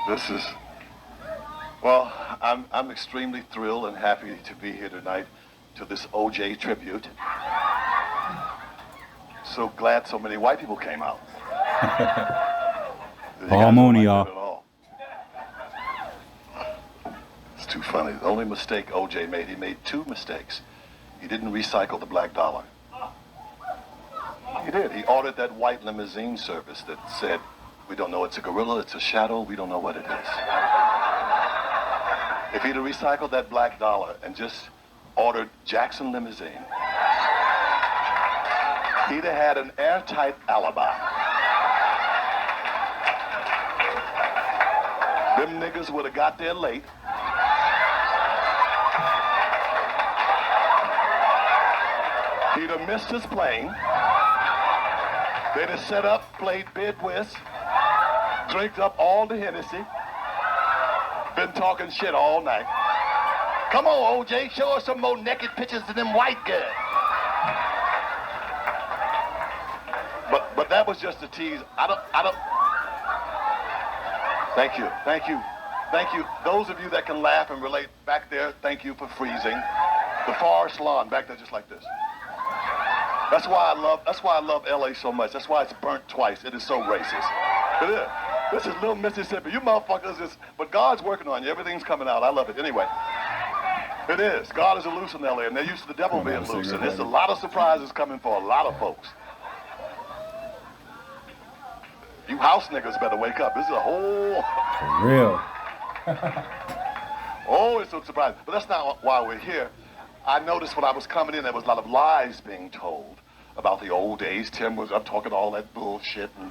This is, well, I'm extremely thrilled and happy to be here tonight to this OJ tribute. So glad so many white people came out. Paul Mooney, y'all. It's too funny. The only mistake OJ made, he made two mistakes. He didn't recycle the black dollar. He did. He ordered that white limousine service that said, we don't know it's a gorilla, it's a shadow, we don't know what it is. If he'd have recycled that black dollar and just ordered Jackson limousine, he'd have had an airtight alibi. Them niggas would have got there late. He'd have missed his plane. They'd have set up, played bid whist, drank up all the Hennessy, been talking shit all night. Come on, OJ, show us some more naked pictures of them white girls. But that was just a tease. I don't. Thank you. Those of you that can laugh and relate back there, thank you for freezing. The forest lawn back there just like this. That's why I love LA so much. That's why it's burnt twice. It is so racist. It is. This is little Mississippi. You motherfuckers is, but God's working on you. Everything's coming out. I love it. Anyway, it is. God is loose in LA, and they're used to the devil being loose. And there's a lot of surprises coming for a lot of folks. You house niggas better wake up. This is a whole... For real. Oh, it's so surprising. But that's not why we're here. I noticed when I was coming in, there was a lot of lies being told about the old days. Tim was up talking all that bullshit and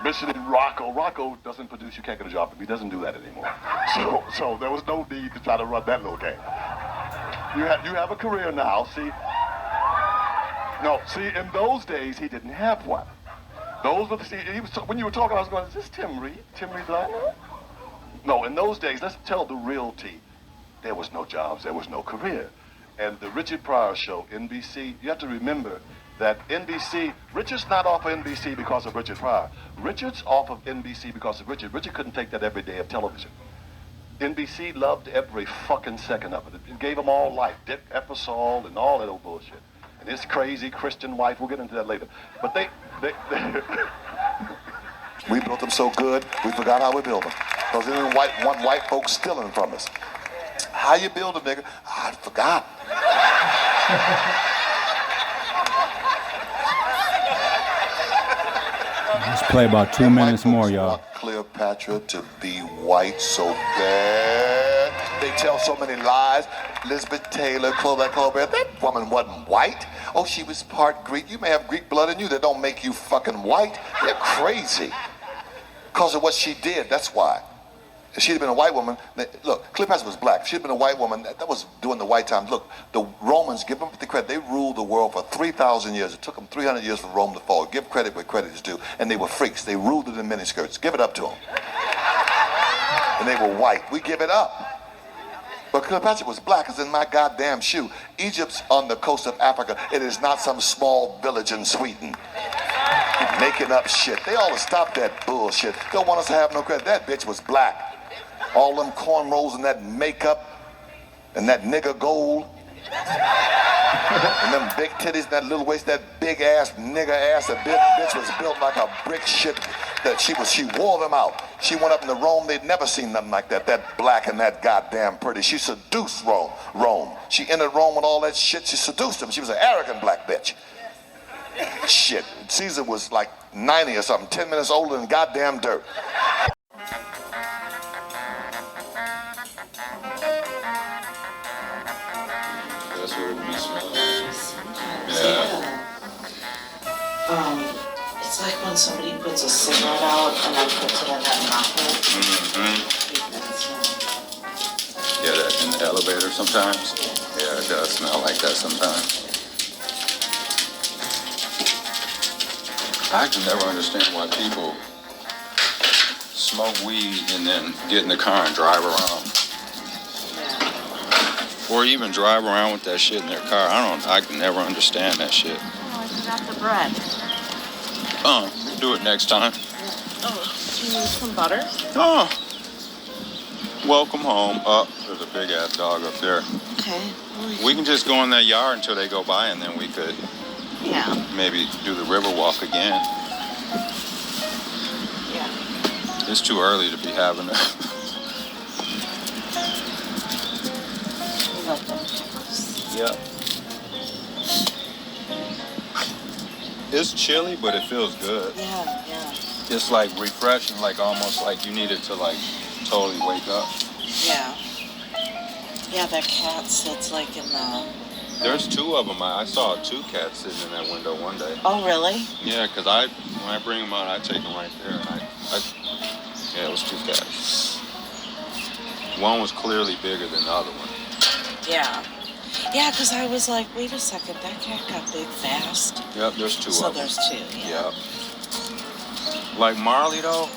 mentioning Rocco. Rocco doesn't produce, you can't get a job. He doesn't do that anymore. So there was no need to try to run that little game. You have a career now, see? No, see, in those days, he didn't have one. Those were the, see, when you were talking, I was going, is this Tim Reed? Tim Reed Black? No, in those days, let's tell the real tea. There was no jobs, there was no career. And the Richard Pryor show, NBC, you have to remember that NBC, Richard's not off of NBC because of Richard Pryor. Richard's off of NBC because of Richard. Richard couldn't take that every day of television. NBC loved every fucking second of it. It gave them all life, Dick Ebersol and all that old bullshit. And his crazy Christian wife, we'll get into that later. But they we built them so good, we forgot how we built them. Because they didn't want white folks stealing from us. How you build a nigga? I forgot. Let's play about 2 minutes more, y'all. Cleopatra to be white so bad. They tell so many lies. Elizabeth Taylor, Cleopatra, that woman wasn't white. Oh, she was part Greek. You may have Greek blood in you. That don't make you fucking white. You're crazy. Because of what she did, that's why. If she'd have been a white woman, look, Cleopatra was black. If she'd been a white woman, that was during the white times. Look, the Romans, give them the credit. They ruled the world for 3,000 years. It took them 300 years for Rome to fall. Give credit where credit is due. And they were freaks. They ruled it in miniskirts. Give it up to them. And they were white. We give it up. But Cleopatra was black. It's in my goddamn shoe. Egypt's on the coast of Africa. It is not some small village in Sweden. Making up shit. They always stop that bullshit. Don't want us to have no credit. That bitch was black. All them cornrows and that makeup and that nigger gold and them big titties and that little waist, that big ass nigger ass. That bitch was built like a brick shit. That she wore them out. She went up into Rome. They'd never seen nothing like that. That black and that goddamn pretty. She seduced Rome. She entered Rome with all that shit. She seduced them. She was an arrogant black bitch. Shit. Caesar was like 90 or something, 10 minutes older than goddamn dirt. That's what it smells. Yeah. It's like when somebody puts a cigarette out and then puts it in that novel. Yeah, that in the elevator sometimes. Yeah, it does smell like that sometimes. I can never understand why people smoke weed and then get in the car and drive around. Or even drive around with that shit in their car. I can never understand that shit. Oh, I forgot the bread. Do it next time. Oh. you need some butter? Oh. Welcome home. Oh, there's a big ass dog up there. Okay. We can just go in that yard until they go by, and then we could maybe do the river walk again. Yeah. It's too early to be having a... Love them. Yep. It's chilly, but it feels good. Yeah, yeah. It's like refreshing, like almost like you needed to like totally wake up. Yeah. Yeah, that cat sits like in the... There's two of them. I saw two cats sitting in that window one day. Oh, really? Yeah, because when I bring them out, I take them right there. And yeah, it was two cats. One was clearly bigger than the other one. Yeah. Yeah, because I was like, wait a second, that cat got big fast. Yep, there's two So of them. there's two, yeah. Yep. Like Marley, though,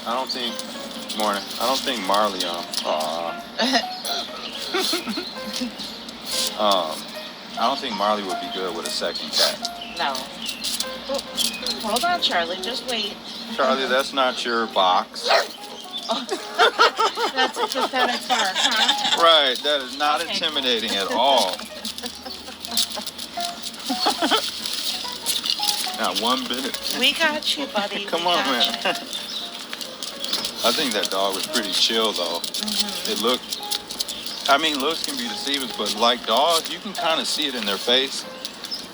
I don't think Marley, I don't think Marley would be good with a second cat. No. Oh, hold on, Charlie, just wait. Charlie, that's not your box. That's a pathetic bark, huh? Right, that is not intimidating at all. Not one bit. We got you, buddy. Come on, man. I think that dog was pretty chill, though. Mm-hmm. It looked... I mean, looks can be deceiving, but like dogs, you can kind of see it in their face.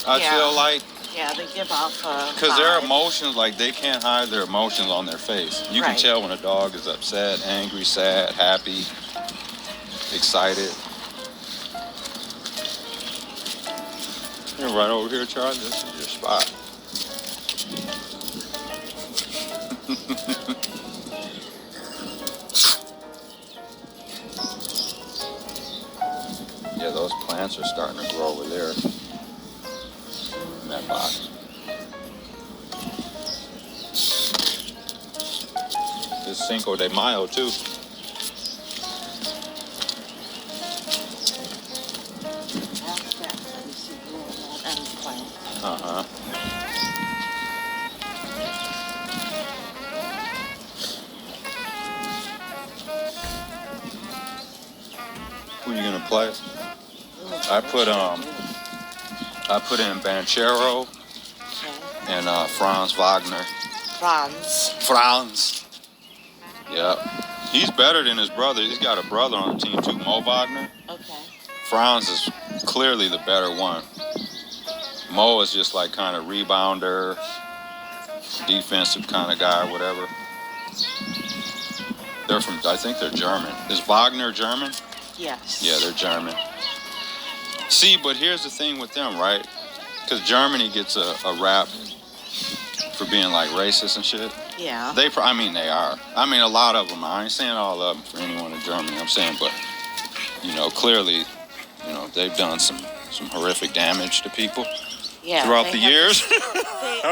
I feel like... Yeah, they give off because their emotions, like, they can't hide their emotions on their face. You can tell when a dog is upset, angry, sad, happy, excited. You're right over here, Charlie. This is your spot. Yeah, those plants are starting to grow over there in that box. It's Cinco de Mayo, too. Uh-huh. Who are you gonna play? I put in Banchero and Franz Wagner. Franz. Yep. He's better than his brother. He's got a brother on the team too, Mo Wagner. Okay. Franz is clearly the better one. Mo is just like kind of rebounder, defensive kind of guy or whatever. I think they're German. Is Wagner German? Yes. Yeah, they're German. See, but here's the thing with them, right? Because Germany gets a rap for being like racist and shit. Yeah. They are. I mean, a lot of them. I ain't saying all of them for anyone in Germany. I'm saying, but, clearly, they've done some horrific damage to people throughout the years. And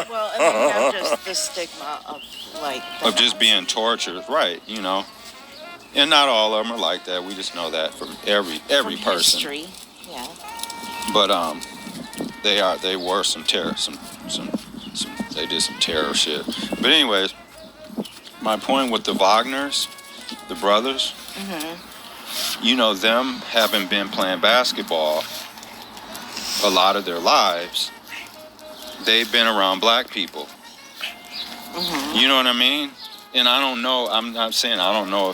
they have just the stigma of, like... Of just being tortured, right, And not all of them are like that. We just know that from every person. History, yeah. But, they were some terror, they did some terror shit. But anyways, my point with the Wagners, the brothers, them having been playing basketball a lot of their lives, they've been around black people. You know what I mean? And I don't know, I'm not saying I don't know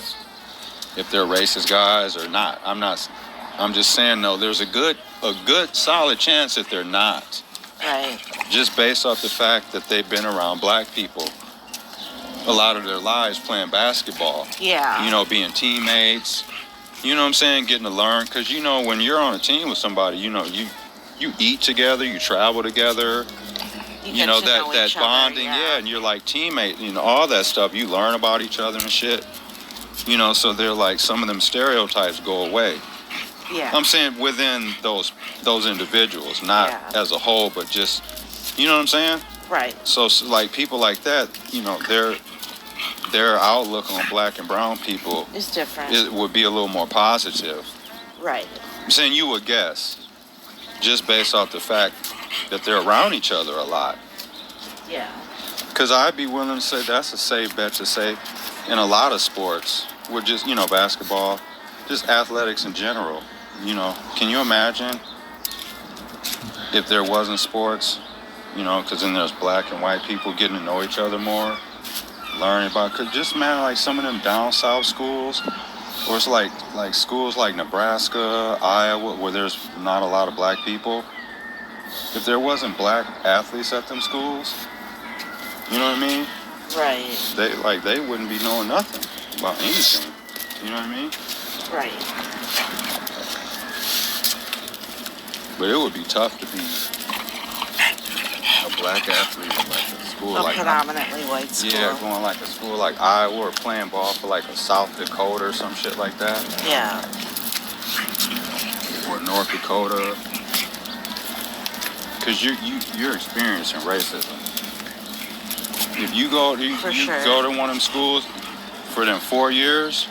if they're racist guys or not. I'm just saying, no, there's a good solid chance that they're not. Right. Just based off the fact that they've been around black people a lot of their lives playing basketball. Yeah. Being teammates. You know what I'm saying? Getting to learn. Because, when you're on a team with somebody, you eat together, you travel together. You know that bonding, and you're like teammate, all that stuff. You learn about each other and shit. So they're like, some of them stereotypes go away. Yeah. I'm saying within those individuals, not as a whole, but just, you know what I'm saying? Right. So like people like that, their outlook on black and brown people is different. It would be a little more positive. Right. I'm saying you would guess, just based off the fact that they're around each other a lot. Yeah. Because I'd be willing to say that's a safe bet to say in a lot of sports, with just, basketball, just athletics in general. Can you imagine if there wasn't sports? Because then there's black and white people getting to know each other more, learning about. Cause just man, like some of them down south schools, or it's like schools like Nebraska, Iowa, where there's not a lot of black people. If there wasn't black athletes at them schools, you know what I mean? Right. They wouldn't be knowing nothing about anything. You know what I mean? Right. But it would be tough to be a black athlete in like a school A like predominantly white school. Yeah, going like a school like Iowa or playing ball for like a South Dakota or some shit like that. Yeah. Or North Dakota. Because you're experiencing racism. If you go to go to one of them schools for them 4 years,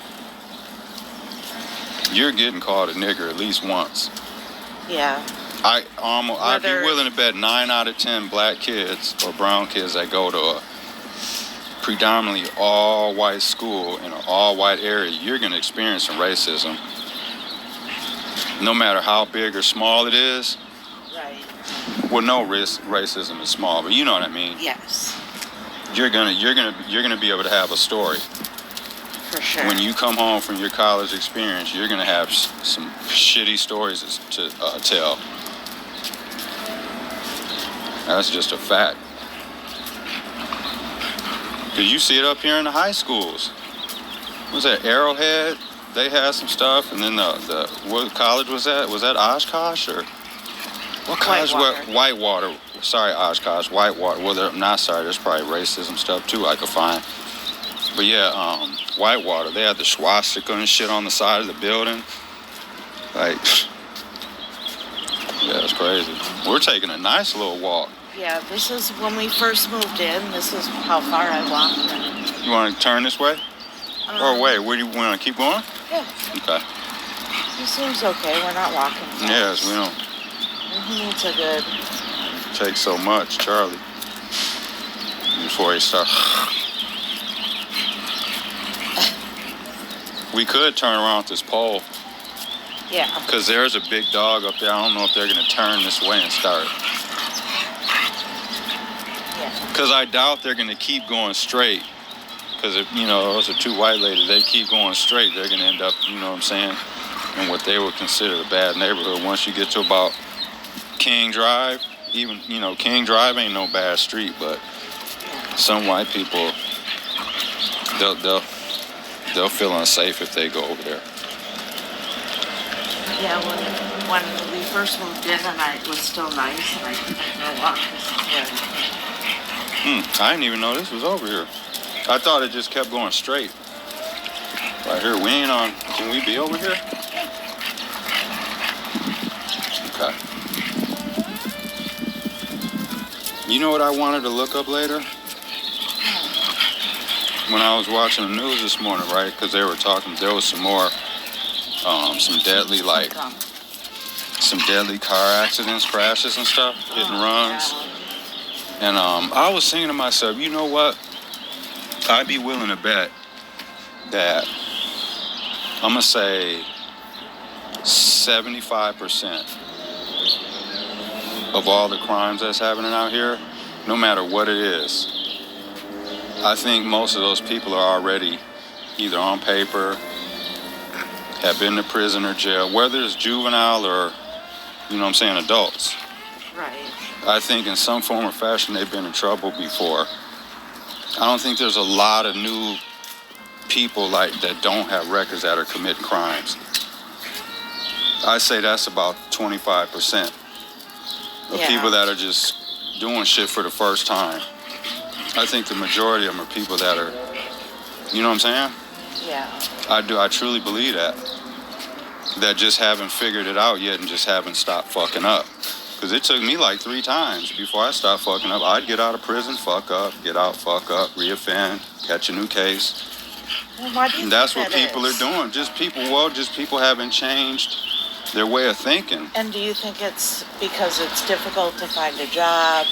you're getting called a nigger at least once. Yeah. I'd be willing to bet 9 out of 10 black kids or brown kids that go to a predominantly all white school in an all white area, you're going to experience some racism. No matter how big or small it is. Right. Well, no racism is small, but you know what I mean. Yes. You're gonna be able to have a story. For sure. When you come home from your college experience, you're gonna have some shitty stories to tell. That's just a fact. Cause you see it up here in the high schools. What was that, Arrowhead? They had some stuff, and then the what college was that? Was that Oshkosh or what college? Whitewater. Sorry, Oshkosh, Whitewater. Well, I'm not sorry. There's probably racism stuff too I could find. But yeah, Whitewater. They had the swastika and shit on the side of the building. Like, yeah, it's crazy. We're taking a nice little walk. Yeah, this is when we first moved in. This is how far I walked. You want to turn this way? Or wait, where do you want to keep going? Yeah. Okay. It seems okay. We're not walking fast. Yes, we don't. He needs a good... Take so much, Charlie. Before he starts. We could turn around with this pole. Yeah. Because there's a big dog up there. I don't know if they're going to turn this way and start. Yeah. Because I doubt they're going to keep going straight. Because if, those are two white ladies, they keep going straight, they're going to end up, you know what I'm saying, in what they would consider a bad neighborhood. Once you get to about King Drive, even, King Drive ain't no bad street, but some white people, they'll feel unsafe if they go over there. Yeah, when we first moved in, and it was still nice, and I could walk. I didn't even know this was over here. I thought it just kept going straight. Right here, we ain't on. Can we be over here? Okay. You know what I wanted to look up later? When I was watching the news this morning, right? Because they were talking, there was some more, some deadly car accidents, crashes and stuff, hit and runs. Yeah. And I was thinking to myself, you know what? I'd be willing to bet that I'm going to say 75% of all the crimes that's happening out here, no matter what it is, I think most of those people are already either on paper, have been to prison or jail, whether it's juvenile or, adults. Right. I think in some form or fashion they've been in trouble before. I don't think there's a lot of new people like that don't have records that are committing crimes. I say that's about 25% of people that are just doing shit for the first time. I think the majority of them are people that are, you know what I'm saying? Yeah. I truly believe that. That just haven't figured it out yet and just haven't stopped fucking up. Because it took me like 3 times before I stopped fucking up. I'd get out of prison, fuck up, get out, fuck up, reoffend, catch a new case. Well, why do you and that's think what people are doing. Just people haven't changed their way of thinking. And do you think it's because it's difficult to find a job?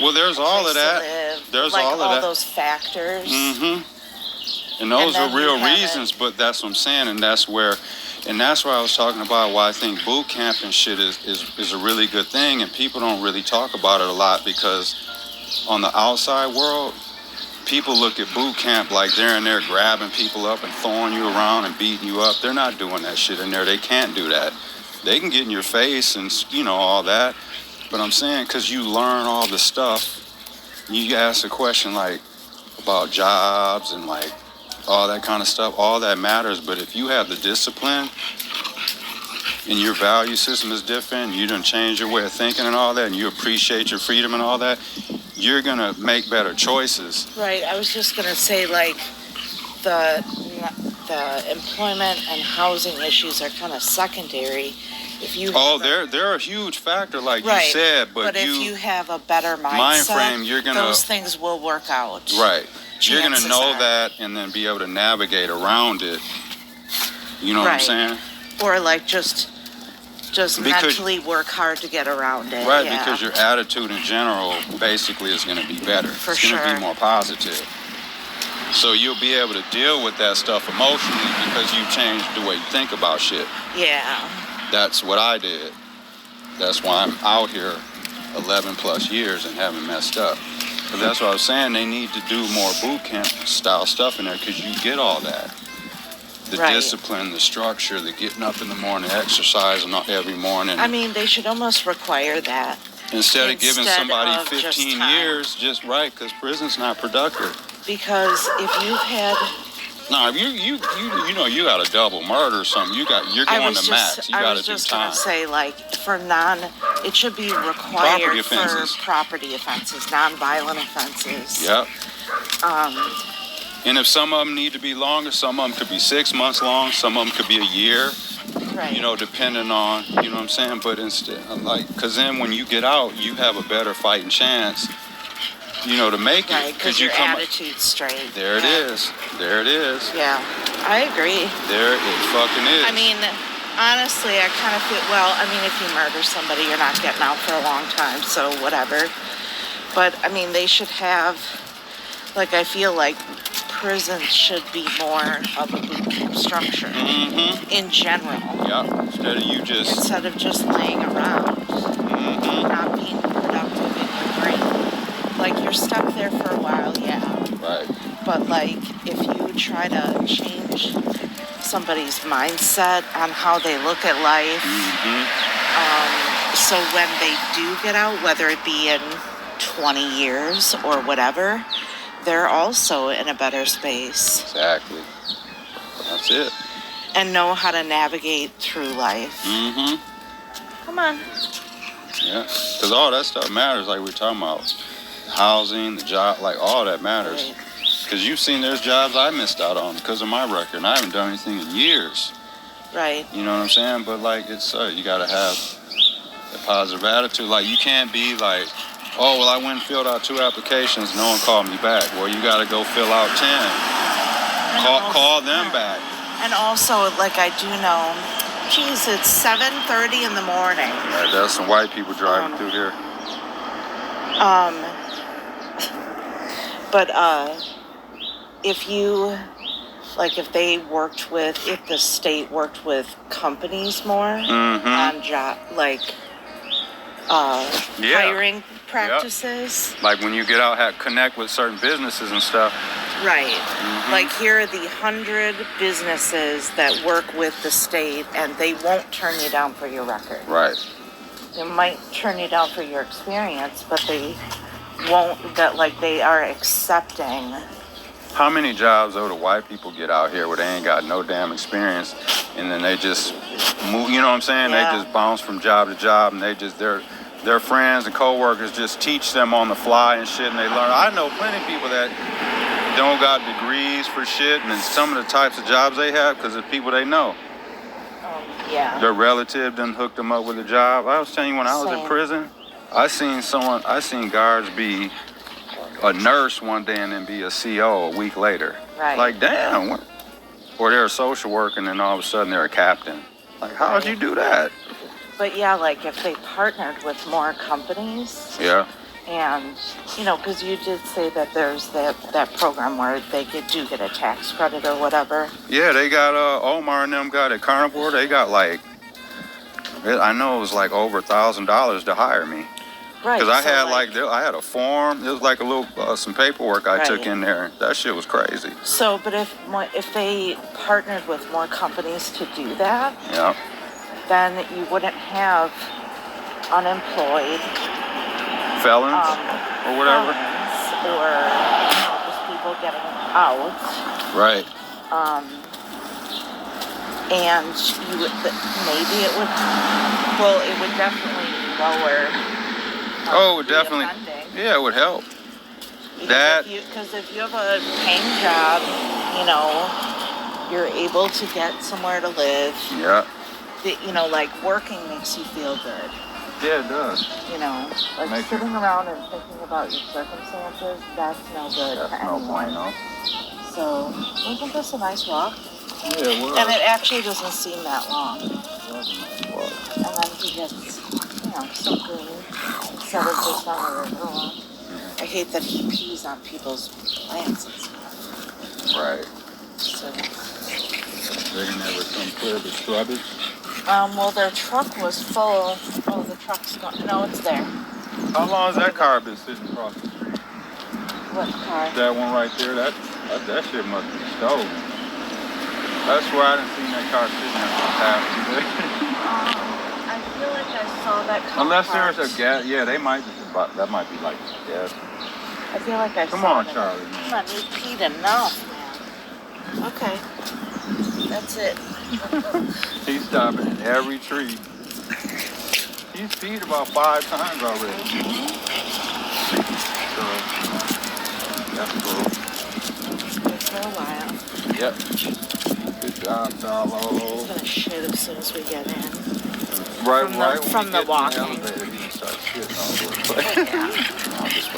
Well, there's all of that. Live? There's like all of that. those factors. Mm-hmm. And those And are real then you reasons, but that's what I'm saying, and that's why I was talking about why I think boot camp and shit is a really good thing, and people don't really talk about it a lot because on the outside world, people look at boot camp like they're in there grabbing people up and throwing you around and beating you up. They're not doing that shit in there. They can't do that. They can get in your face and, you know, all that. But I'm saying because you learn all the stuff, you ask a question like about jobs and like all that kind of stuff, all that matters. But if you have the discipline and your value system is different, you done change your way of thinking and all that, and you appreciate your freedom and all that, you're going to make better choices. Right. I was just going to say, like, the employment and housing issues are kind of secondary. If you they're a huge factor, like right. you said, but if you have a better mind frame, you're gonna, those things will work out. Right. You're going to know are. that and then be able to navigate around it. You know what I'm saying? Or like just mentally work hard to get around it. Right, yeah. because your attitude in general basically is going to be better. For it's going to sure. be more positive. So you'll be able to deal with that stuff emotionally because you changed the way you think about shit. Yeah. That's what I did. That's why I'm out here 11 plus years and haven't messed up. But that's what I was saying. They need to do more boot camp style stuff in there because you get all that. The discipline, the structure, the getting up in the morning, exercising every morning. I mean, they should almost require that. Instead of giving somebody of 15 years, just right, because prison's not productive. Because if you've had... No, you know you got a double murder or something. You're going to max. You got to do time. I was just going to say, like, it should be required for property offenses, non-violent offenses. Yep. And if some of them need to be longer, some of them could be 6 months long, some of them could be a year. Right. You know, depending on, you know what I'm saying? But instead, like, because then when you get out, you have a better fighting chance, you know, to make it. Right, because your attitude's straight. There it is. There it is. Yeah, I agree. There it fucking is. I mean, honestly, I kind of feel, well, I mean, if you murder somebody, you're not getting out for a long time, so whatever. But, I mean, they should have, like, I feel like prisons should be more of a boot camp structure in general. Yeah, instead of just laying around, not being productive in your brain. Like, you're stuck there for a while, yeah. Right. But, like, if you try to change somebody's mindset on how they look at life, so when they do get out, whether it be in 20 years or whatever, they're also in a better space. Exactly. That's it. And know how to navigate through life. Come on. Yeah, because all that stuff matters, like we're talking about. Housing, the job, like all that matters. Because you've seen there's jobs I missed out on because of my record, and I haven't done anything in years. Right. You know what I'm saying? But like it's you got to have a positive attitude. Like you can't be like, oh, well, I went and filled out 2 applications. No one called me back. Well, you got to go fill out 10. Call them back. And also, like, I do know, geez, it's 7:30 in the morning. Right, there's some white people driving through here. But if you, like, if the state worked with companies more on job, like, hiring practices. Yep. Like when you get out, connect with certain businesses and stuff. Right. Like here are the 100 businesses that work with the state, and they won't turn you down for your record. Right. They might turn you down for your experience, but they won't. They are accepting. How many jobs though do white people get out here where they ain't got no damn experience, and then they just move? You know what I'm saying? Yeah. They just bounce from job to job, and their friends and coworkers just teach them on the fly and shit, and they learn. I know plenty of people that don't got degrees for shit, and some of the types of jobs they have because of people they know. Yeah. Their relative done hooked them up with a job. I was telling you when I was in prison, I seen guards be a nurse one day and then be a CO a week later. Right. Like, damn. Or they're a social worker and then all of a sudden they're a captain. Like, how'd you do that? But yeah, like if they partnered with more companies. Yeah. And, you know, because you did say that there's that program where they do get a tax credit or whatever. Yeah, they got Omar and them got at Carnivore. They got like, I know it was like over $1,000 to hire me. Right. Because I had I had a form. It was like a little some paperwork I took in there. That shit was crazy. So, but if they partnered with more companies to do that, yeah, then you wouldn't have unemployed felons or whatever, or just people getting out. Right. And you would maybe it would. Well, it would definitely lower. Oh, it would definitely. Yeah, it would help. Because if you have a paying job, you know, you're able to get somewhere to live. Yeah. You know, like working makes you feel good. Yeah, it does. You know, like sitting around and thinking about your circumstances, that's no good to anyone. No. So, wasn't this a nice walk? Yeah, it was. And it actually doesn't seem that long. It was a nice walk. And then he gets, you know, something instead of just on the river. I hate that he pees on people's plants and stuff. Right. So. They didn't ever come clear the scrubbage? Well, their truck was full. Oh, the truck's gone. No, it's there. How long has that car been sitting across the street? What car? That one right there. That shit must be stolen. That's why I didn't see that car sitting there for half the day. I feel like I saw that car. Unless there's a gas. Yeah, they might just. That might be like gas. I feel like I Come saw on, it. Charlie. Come on, you peed enough, man. Okay. That's it. He's stopping at every tree. He's peed about 5 times already. So, that's cool. It's for a while. Yep. Good job, Charlo. He's gonna shit as soon as we get in. Right from the walking. He starts shitting all over the place. No, I'm just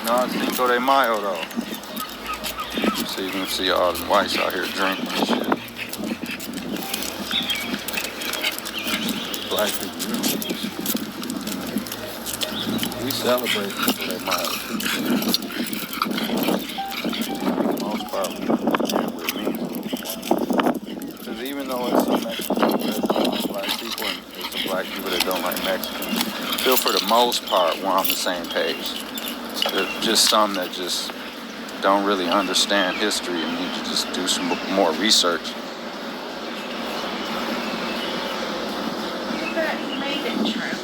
No, Cinco de Mayo though. So you can see all the whites out here drinking and shit. Black people, you know, we celebrate Cinco de Mayo too. For the most part, we understand what it means. Because even though it's some Mexican that don't like black people and there's some black people that don't like Mexicans, I feel for the most part we're on the same page. There's just some that just don't really understand history and need to just do some more research.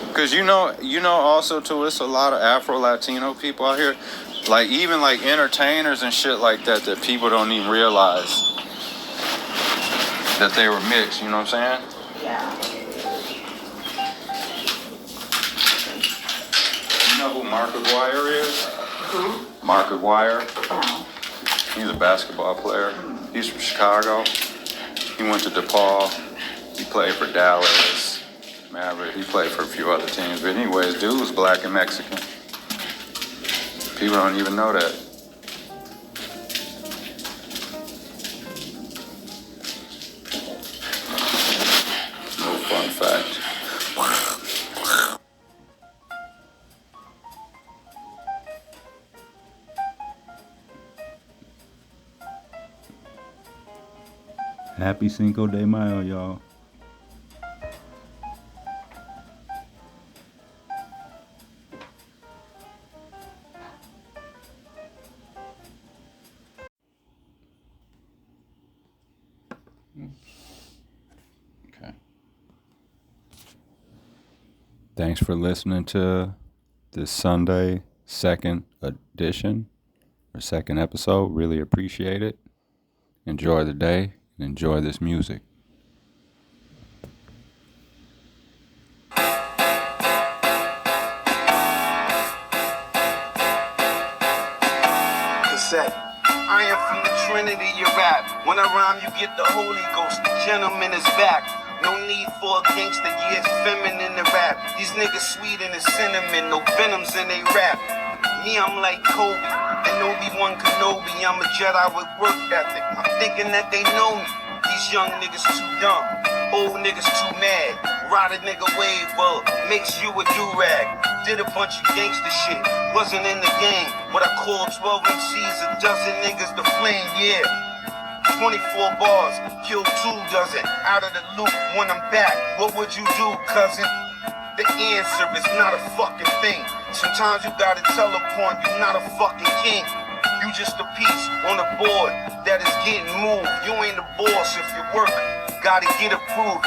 Because you know also too, it's a lot of Afro-Latino people out here, like even like entertainers and shit like that people don't even realize that they were mixed, you know what I'm saying? Yeah. You know who Mark Aguirre is? Who? Mark Aguirre. Oh. He's a basketball player. He's from Chicago. He went to DePaul. He played for Dallas, Maverick. He played for a few other teams. But anyways, dude was black and Mexican. People don't even know that. No fun fact. Happy Cinco de Mayo, y'all. Okay. Thanks for listening to this Sunday second edition or second episode. Really appreciate it. Enjoy the day and enjoy this music. Cassette. I am from the Trinity, you rap. When I rhyme, you get the Holy Ghost. The gentleman is back. No need for a gangster, yeah, it's feminine to rap. These niggas sweet in the cinnamon, no venoms in they rap. Me, I'm like Kobe, and Obi-Wan Kenobi. I'm a Jedi with work ethic. I'm thinking that they know me. These young niggas too dumb, old niggas too mad. Ride a nigga wave up, makes you a do-rag. Did a bunch of gangster shit, wasn't in the game. What I call 12 MCs, a dozen niggas to flame, yeah. 24 bars, kill 2 dozen. Out of the loop when I'm back, what would you do, cousin? The answer is not a fucking thing. Sometimes you gotta tell a point, you're not a fucking king. You just a piece on the board that is getting moved. You ain't the boss if you work, gotta get approved.